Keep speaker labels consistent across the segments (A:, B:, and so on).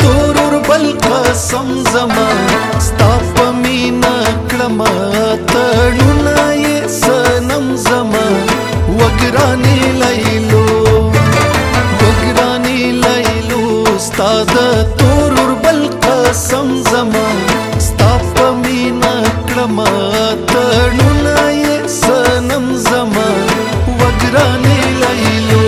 A: تورور بل قسم زما ستا په مینا کړم تړونه یې صنم زما وګرانې لیلو وګرانې لیلو ستا د تورور بل قسم زما ستا په مینا کړم تړونه یې صنم زما وګرانې لیلو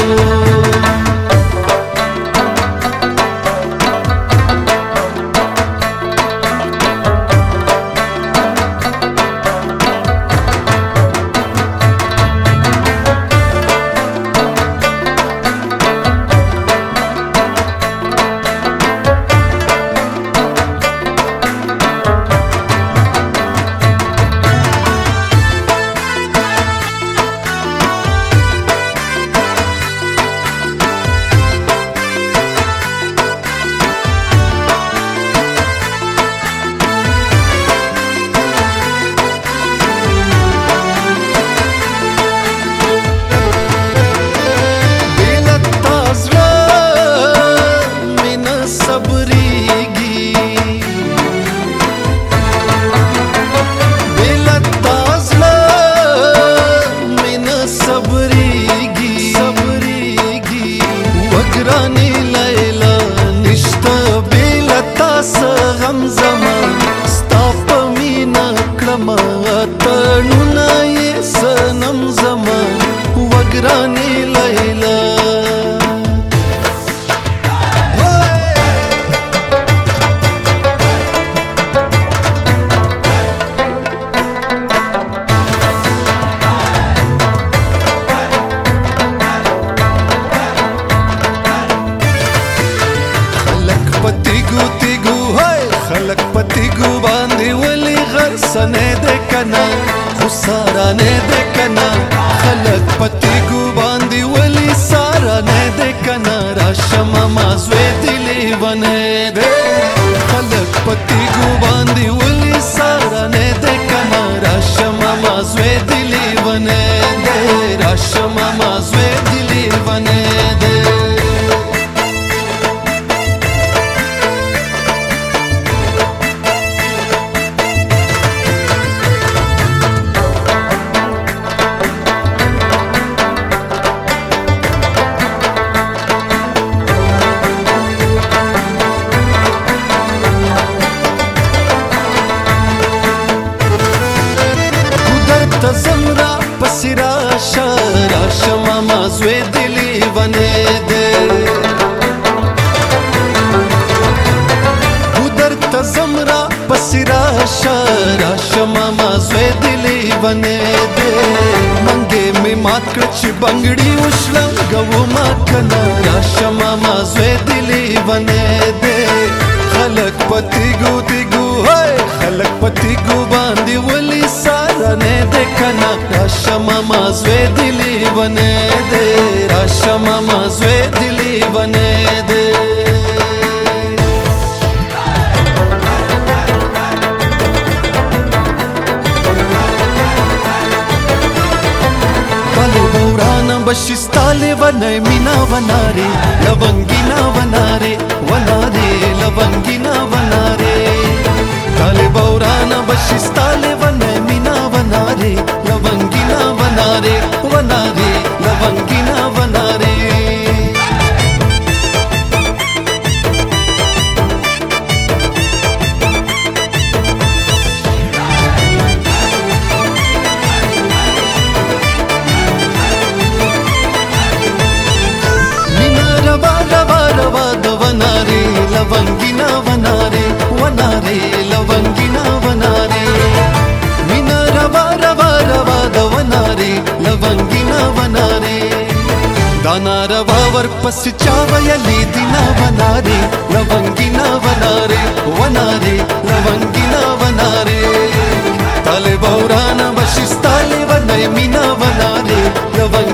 A: تړونه یې صنم زما وګرانې لیلا خلک په تیګو تیګو خلک په تیګو باندې ولې غرسنې ده کنا خو سارا نه ده کنا خلک په تیګو باندې ولې سارا نه ده کنا راشم ما زوی دې لیونه ده خلک په تیګو باندې ولې سارا نه ده کنا راشم ما زوی دې لیونه ده راشم ما زوی دې لیونه ده زمرا پسی راشه راشه ماما زوی دلی ونه ده گودر تا زمرا پسی راشه راشه ماما زوی دلی ونه ده منگه می مات کرچ بنگڑی وشلم گو ما کنا راشه ماما زوی دلی ونه ده خلق پتی گو تیگو خلق پتی گو باندی ولی سارا نه ده کنا راشا ماما زوی دلی ونه ده راشا ماما زوی دلی ونه ده بالی بورانا بشستاله ونه مینا وناره لونگینا وناره وناره لونگینا وناره بالی بورانا بشستاله ونه مینا وناره لونگینا وناره وناره لونگینا وناره लवंगिना वनारे वनारे लवंगिना वनारे मीना रवा रवा रवा द वनारे लवंगिना वनारे दाना रवा वर पस चावयली दिना वनारे लवंगिना वनारे वनारे लवंगिना वनारे ताले बौराना बशिस्ताले वनय मीना वनारे लवंगिना